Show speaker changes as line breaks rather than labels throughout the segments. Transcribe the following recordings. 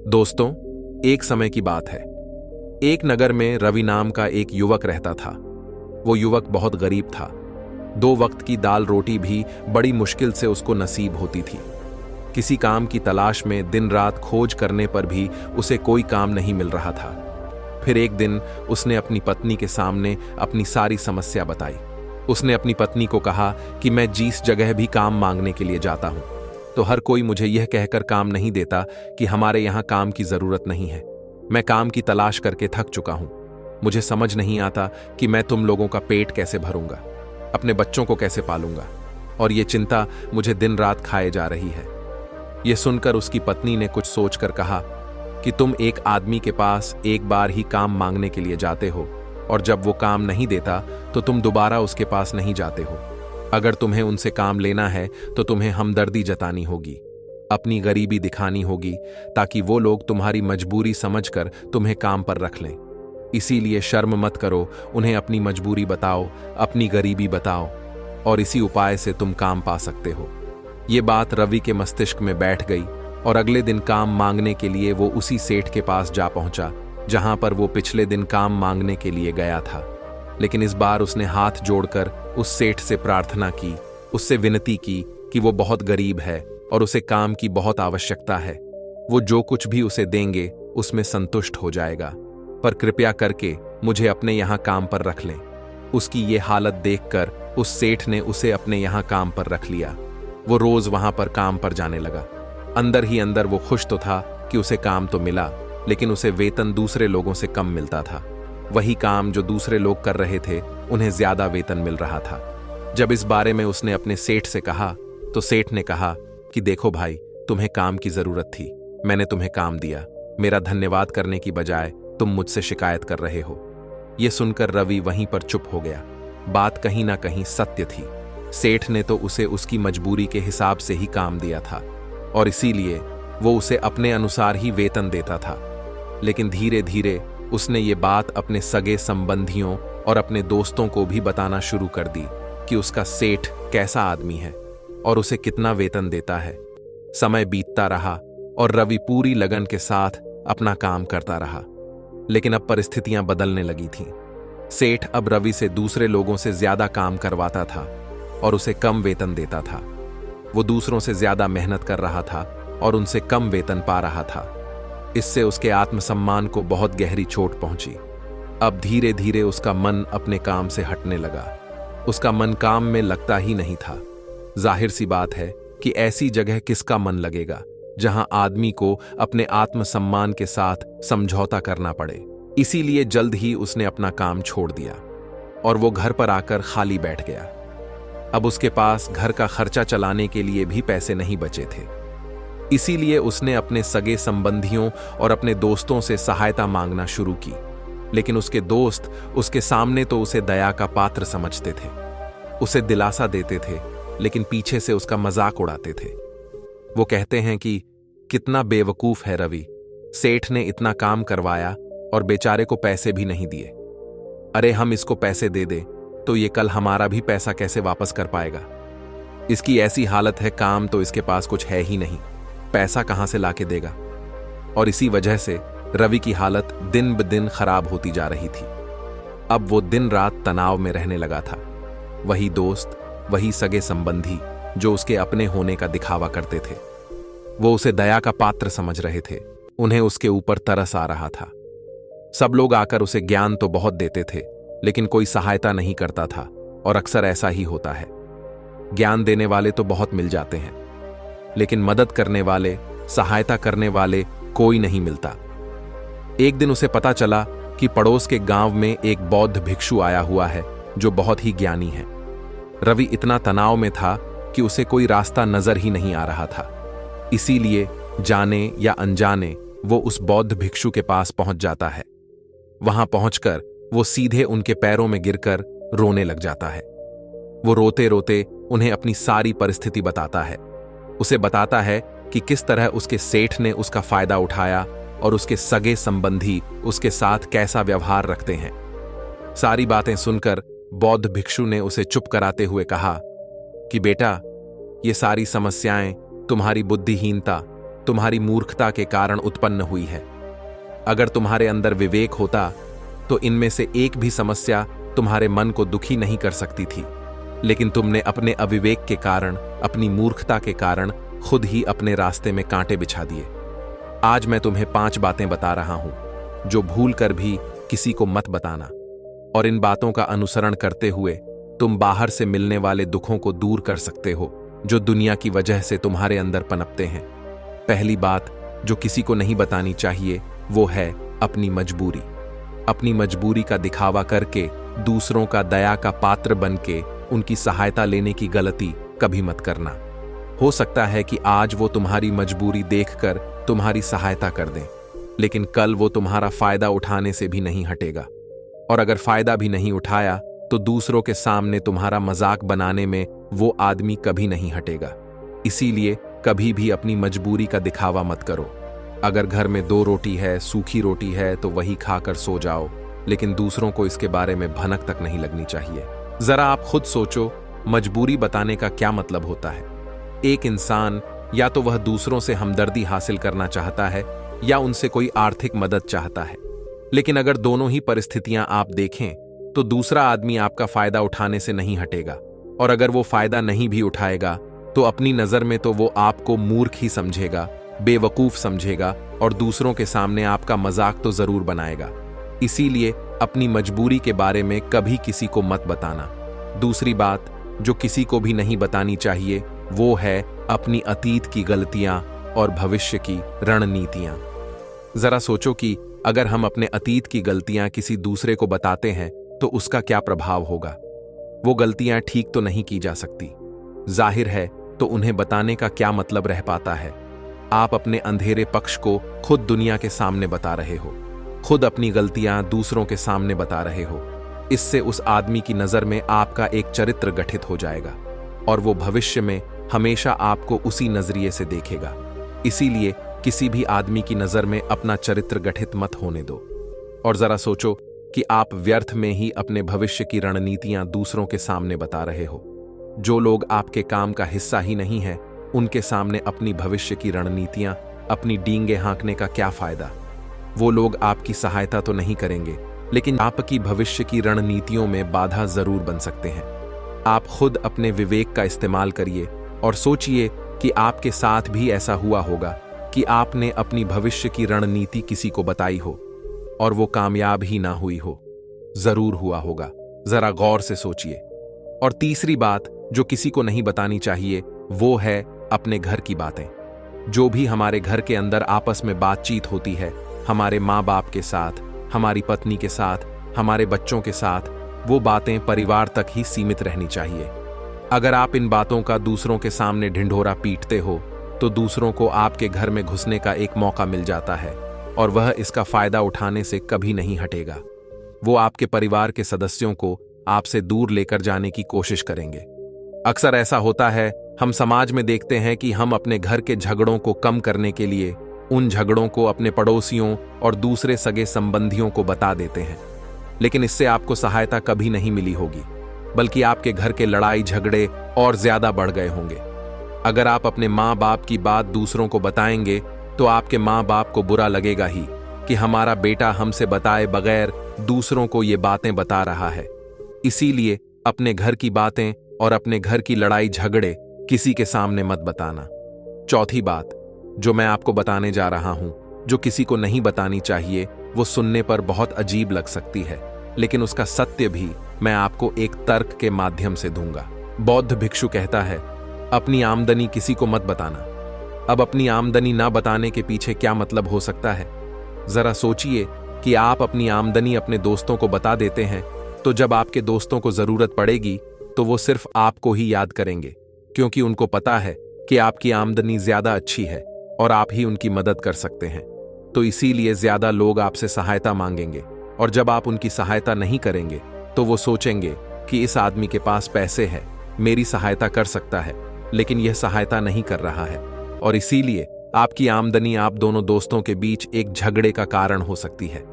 दोस्तों, एक समय की बात है। एक नगर में रवि नाम का एक युवक रहता था। वो युवक बहुत गरीब था। 2 वक्त की दाल रोटी भी बड़ी मुश्किल से उसको नसीब होती थी। किसी काम की तलाश में दिन रात खोज करने पर भी उसे कोई काम नहीं मिल रहा था। फिर एक दिन उसने अपनी पत्नी के सामने अपनी सारी समस्या बताई। उसने अपनी पत्नी को कहा कि मैं जिस जगह भी काम मांगने के लिए जाता हूं तो हर कोई मुझे यह कहकर काम नहीं देता कि हमारे यहां काम की जरूरत नहीं है। मैं काम की तलाश करके थक चुका हूं। मुझे समझ नहीं आता कि मैं तुम लोगों का पेट कैसे भरूंगा, अपने बच्चों को कैसे पालूंगा, और ये चिंता मुझे दिन रात खाए जा रही है। यह सुनकर उसकी पत्नी ने कुछ सोचकर कहा कि तुम एक आदमी के पास एक बार ही काम मांगने के लिए जाते हो और जब वो काम नहीं देता तो तुम दोबारा उसके पास नहीं जाते हो। अगर तुम्हें उनसे काम लेना है तो तुम्हें हमदर्दी जतानी होगी, अपनी गरीबी दिखानी होगी, ताकि वो लोग तुम्हारी मजबूरी समझकर तुम्हें काम पर रख लें। इसीलिए शर्म मत करो, उन्हें अपनी मजबूरी बताओ, अपनी गरीबी बताओ, और इसी उपाय से तुम काम पा सकते हो। ये बात रवि के मस्तिष्क में बैठ गई और अगले दिन काम मांगने के लिए वो उसी सेठ के पास जा पहुंचा जहां पर वो पिछले दिन काम मांगने के लिए गया था। लेकिन इस बार उसने हाथ जोड़कर उस सेठ से प्रार्थना की, उससे विनती की कि वो बहुत गरीब है और उसे काम की बहुत आवश्यकता है। वो जो कुछ भी उसे देंगे उसमें संतुष्ट हो जाएगा, पर कृपया करके मुझे अपने यहाँ काम पर रख लें। उसकी ये हालत देखकर उस सेठ ने उसे अपने यहाँ काम पर रख लिया। वो रोज वहां पर काम पर जाने लगा। अंदर ही अंदर वो खुश तो था कि उसे काम तो मिला, लेकिन उसे वेतन दूसरे लोगों से कम मिलता था। वही काम जो दूसरे लोग कर रहे थे उन्हें ज्यादा वेतन मिल रहा था। जब इस बारे में उसने अपने सेठ से कहा तो सेठ ने कहा कि देखो भाई, तुम्हें काम की जरूरत थी, मैंने तुम्हें काम दिया। मेरा धन्यवाद करने की बजाय तुम मुझसे शिकायत कर रहे हो। यह सुनकर रवि वहीं पर चुप हो गया। बात कहीं ना कहीं सत्य थी। सेठ ने तो उसे उसकी मजबूरी के हिसाब से ही काम दिया था और इसीलिए वो उसे अपने अनुसार ही वेतन देता था। लेकिन धीरे धीरे उसने ये बात अपने सगे संबंधियों और अपने दोस्तों को भी बताना शुरू कर दी कि उसका सेठ कैसा आदमी है और उसे कितना वेतन देता है। समय बीतता रहा और रवि पूरी लगन के साथ अपना काम करता रहा। लेकिन अब परिस्थितियां बदलने लगी थीं। सेठ अब रवि से दूसरे लोगों से ज्यादा काम करवाता था और उसे कम वेतन देता था। वो दूसरों से ज्यादा मेहनत कर रहा था और उनसे कम वेतन पा रहा था। इससे उसके आत्मसम्मान को बहुत गहरी चोट पहुंची। अब धीरे धीरे उसका मन अपने काम से हटने लगा। उसका मन काम में लगता ही नहीं था। जाहिर सी बात है कि ऐसी जगह किसका मन लगेगा जहां आदमी को अपने आत्मसम्मान के साथ समझौता करना पड़े। इसीलिए जल्द ही उसने अपना काम छोड़ दिया और वो घर पर आकर खाली बैठ गया। अब उसके पास घर का खर्चा चलाने के लिए भी पैसे नहीं बचे थे। इसीलिए उसने अपने सगे संबंधियों और अपने दोस्तों से सहायता मांगना शुरू की। लेकिन उसके दोस्त उसके सामने तो उसे दया का पात्र समझते थे, उसे दिलासा देते थे, लेकिन पीछे से उसका मजाक उड़ाते थे। वो कहते हैं कि कितना बेवकूफ है रवि, सेठ ने इतना काम करवाया और बेचारे को पैसे भी नहीं दिए। अरे हम इसको पैसे दे दे तो ये कल हमारा भी पैसा कैसे वापस कर पाएगा। इसकी ऐसी हालत है, काम तो इसके पास कुछ है ही नहीं, पैसा कहां से लाके देगा। और इसी वजह से रवि की हालत दिन ब दिन खराब होती जा रही थी। अब वो दिन रात तनाव में रहने लगा था। वही दोस्त, वही सगे संबंधी जो उसके अपने होने का दिखावा करते थे, वो उसे दया का पात्र समझ रहे थे। उन्हें उसके ऊपर तरस आ रहा था। सब लोग आकर उसे ज्ञान तो बहुत देते थे, लेकिन कोई सहायता नहीं करता था। और अक्सर ऐसा ही होता है। ज्ञान देने वाले तो बहुत मिल जाते हैं, लेकिन मदद करने वाले, सहायता करने वाले कोई नहीं मिलता। एक दिन उसे पता चला कि पड़ोस के गांव में एक बौद्ध भिक्षु आया हुआ है जो बहुत ही ज्ञानी है। रवि इतना तनाव में था कि उसे कोई रास्ता नजर ही नहीं आ रहा था। इसीलिए जाने या अनजाने वो उस बौद्ध भिक्षु के पास पहुंच जाता है। वहां पहुंचकर वो सीधे उनके पैरों में गिरकर रोने लग जाता है। वो रोते रोते उन्हें अपनी सारी परिस्थिति बताता है। उसे बताता है कि किस तरह उसके सेठ ने उसका फायदा उठाया और उसके सगे संबंधी उसके साथ कैसा व्यवहार रखते हैं। सारी बातें सुनकर बौद्ध भिक्षु ने उसे चुप कराते हुए कहा कि बेटा, ये सारी समस्याएं तुम्हारी बुद्धिहीनता तुम्हारी मूर्खता के कारण उत्पन्न हुई है। अगर तुम्हारे अंदर विवेक होता तो इनमें से एक भी समस्या तुम्हारे मन को दुखी नहीं कर सकती थी, लेकिन तुमने अपने अविवेक के कारण, अपनी मूर्खता के कारण खुद ही अपने रास्ते में कांटे बिछा दिए। आज मैं तुम्हें 5 बातें बता रहा हूं जो भूल कर भी किसी को मत बताना, और इन बातों का अनुसरण करते हुए तुम बाहर से मिलने वाले दुखों को दूर कर सकते हो जो दुनिया की वजह से तुम्हारे अंदर पनपते हैं। पहली बात जो किसी को नहीं बतानी चाहिए वो है अपनी मजबूरी। अपनी मजबूरी का दिखावा करके दूसरों का दया का पात्र बनके उनकी सहायता लेने की गलती कभी मत करना। हो सकता है कि आज वो तुम्हारी मजबूरी देखकर तुम्हारी सहायता कर दें, लेकिन कल वो तुम्हारा फायदा उठाने से भी नहीं हटेगा, और अगर फायदा भी नहीं उठाया तो दूसरों के सामने तुम्हारा मजाक बनाने में वो आदमी कभी नहीं हटेगा। इसीलिए कभी भी अपनी मजबूरी का दिखावा मत करो। अगर घर में 2 रोटी है, सूखी रोटी है, तो वही खाकर सो जाओ, लेकिन दूसरों को इसके बारे में भनक तक नहीं लगनी चाहिए। जरा आप खुद सोचो, मजबूरी बताने का क्या मतलब होता है। एक इंसान या तो वह दूसरों से हमदर्दी हासिल करना चाहता है या उनसे कोई आर्थिक मदद चाहता है, लेकिन अगर दोनों ही परिस्थितियां आप देखें तो दूसरा आदमी आपका फायदा उठाने से नहीं हटेगा, और अगर वो फायदा नहीं भी उठाएगा तो अपनी नजर में तो वो आपको मूर्ख ही समझेगा, बेवकूफ समझेगा, और दूसरों के सामने आपका मजाक तो जरूर बनाएगा। इसीलिए अपनी मजबूरी के बारे में कभी किसी को मत बताना। दूसरी बात जो किसी को भी नहीं बतानी चाहिए वो है अपनी अतीत की गलतियां और भविष्य की रणनीतियां। जरा सोचो कि अगर हम अपने अतीत की गलतियां किसी दूसरे को बताते हैं तो उसका क्या प्रभाव होगा। वो गलतियां ठीक तो नहीं की जा सकती, जाहिर है, तो उन्हें बताने का क्या मतलब रह पाता है। आप अपने अंधेरे पक्ष को खुद दुनिया के सामने बता रहे हो, खुद अपनी गलतियां दूसरों के सामने बता रहे हो। इससे उस आदमी की नजर में आपका एक चरित्र गठित हो जाएगा और वो भविष्य में हमेशा आपको उसी नजरिए से देखेगा। इसीलिए किसी भी आदमी की नजर में अपना चरित्र गठित मत होने दो। और जरा सोचो कि आप व्यर्थ में ही अपने भविष्य की रणनीतियां दूसरों के सामने बता रहे हो। जो लोग आपके काम का हिस्सा ही नहीं है, उनके सामने अपनी भविष्य की रणनीतियां, अपनी डींगे हाँकने का क्या फायदा। वो लोग आपकी सहायता तो नहीं करेंगे, लेकिन आपकी भविष्य की रणनीतियों में बाधा जरूर बन सकते हैं। आप खुद अपने विवेक का इस्तेमाल करिए और सोचिए कि आपके साथ भी ऐसा हुआ होगा कि आपने अपनी भविष्य की रणनीति किसी को बताई हो और वो कामयाब ही ना हुई हो। जरूर हुआ होगा, जरा गौर से सोचिए। और तीसरी बात जो किसी को नहीं बतानी चाहिए वो है अपने घर की बातें। जो भी हमारे घर के अंदर आपस में बातचीत होती है, हमारे माँ बाप के साथ, हमारी पत्नी के साथ, हमारे बच्चों के साथ, वो बातें परिवार तक ही सीमित रहनी चाहिए। अगर आप इन बातों का दूसरों के सामने ढिंढोरा पीटते हो तो दूसरों को आपके घर में घुसने का एक मौका मिल जाता है और वह इसका फायदा उठाने से कभी नहीं हटेगा। वो आपके परिवार के सदस्यों को आपसे दूर लेकर जाने की कोशिश करेंगे। अक्सर ऐसा होता है, हम समाज में देखते हैं कि हम अपने घर के झगड़ों को कम करने के लिए उन झगड़ों को अपने पड़ोसियों और दूसरे सगे संबंधियों को बता देते हैं, लेकिन इससे आपको सहायता कभी नहीं मिली होगी, बल्कि आपके घर के लड़ाई झगड़े और ज्यादा बढ़ गए होंगे। अगर आप अपने माँ बाप की बात दूसरों को बताएंगे तो आपके माँ बाप को बुरा लगेगा ही कि हमारा बेटा हमसे बताए बगैर दूसरों को ये बातें बता रहा है। इसीलिए अपने घर की बातें और अपने घर की लड़ाई झगड़े किसी के सामने मत बताना। चौथी बात जो मैं आपको बताने जा रहा हूं, जो किसी को नहीं बतानी चाहिए, वो सुनने पर बहुत अजीब लग सकती है, लेकिन उसका सत्य भी मैं आपको एक तर्क के माध्यम से दूंगा। बौद्ध भिक्षु कहता है, अपनी आमदनी किसी को मत बताना। अब अपनी आमदनी ना बताने के पीछे क्या मतलब हो सकता है। जरा सोचिए कि आप अपनी आमदनी अपने दोस्तों को बता देते हैं, तो जब आपके दोस्तों को जरूरत पड़ेगी तो वो सिर्फ आपको ही याद करेंगे, क्योंकि उनको पता है कि आपकी आमदनी ज्यादा अच्छी है और आप ही उनकी मदद कर सकते हैं। तो इसीलिए ज्यादा लोग आपसे सहायता मांगेंगे, और जब आप उनकी सहायता नहीं करेंगे तो वो सोचेंगे कि इस आदमी के पास पैसे हैं, मेरी सहायता कर सकता है, लेकिन यह सहायता नहीं कर रहा है। और इसीलिए आपकी आमदनी आप दोनों दोस्तों के बीच एक झगड़े का कारण हो सकती है।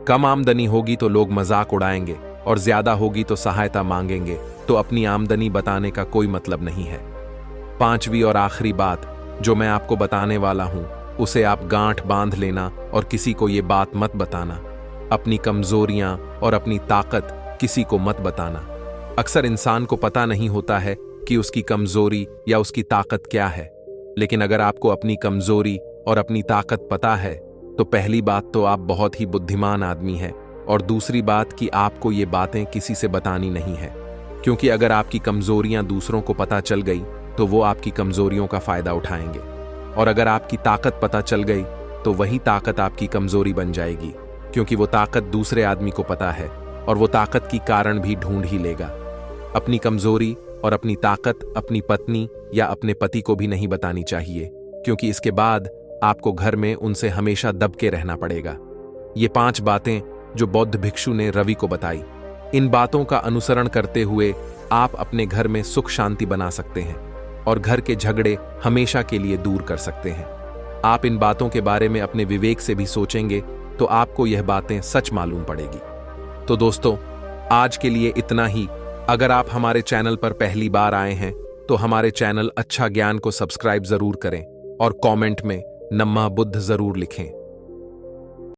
कम आमदनी होगी तो लोग मजाक उड़ाएंगे, और ज्यादा होगी तो सहायता मांगेंगे, तो अपनी आमदनी बताने का कोई मतलब नहीं है। पांचवी और आखिरी बात जो मैं आपको बताने वाला हूं उसे आप गांठ बांध लेना और किसी को ये बात मत बताना। अपनी कमजोरियां और अपनी ताकत किसी को मत बताना। अक्सर इंसान को पता नहीं होता है कि उसकी कमजोरी या उसकी ताकत क्या है, लेकिन अगर आपको अपनी कमजोरी और अपनी ताकत पता है तो पहली बात तो आप बहुत ही बुद्धिमान आदमी हैं, और दूसरी बात कि आपको ये बातें किसी से बतानी नहीं है, क्योंकि अगर आपकी कमजोरियां दूसरों को पता चल गई तो वो आपकी कमजोरियों का फायदा उठाएंगे, और अगर आपकी ताकत पता चल गई तो वही ताकत आपकी कमजोरी बन जाएगी, क्योंकि वो ताकत दूसरे आदमी को पता है और वो ताकत की कारण भी ढूंढ ही लेगा। अपनी कमजोरी और अपनी ताकत अपनी पत्नी या अपने पति को भी नहीं बतानी चाहिए, क्योंकि इसके बाद आपको घर में उनसे हमेशा दब के रहना पड़ेगा। ये 5 बातें जो बौद्ध भिक्षु ने रवि को बताई, इन बातों का अनुसरण करते हुए आप अपने घर में सुख शांति बना सकते हैं और घर के झगड़े हमेशा के लिए दूर कर सकते हैं। आप इन बातों के बारे में अपने विवेक से भी सोचेंगे तो आपको यह बातें सच मालूम पड़ेगी। तो दोस्तों, आज के लिए इतना ही। अगर आप हमारे चैनल पर पहली बार आए हैं तो हमारे चैनल अच्छा ज्ञान को सब्सक्राइब जरूर करें और कमेंट में नम्मा बुद्ध जरूर लिखें।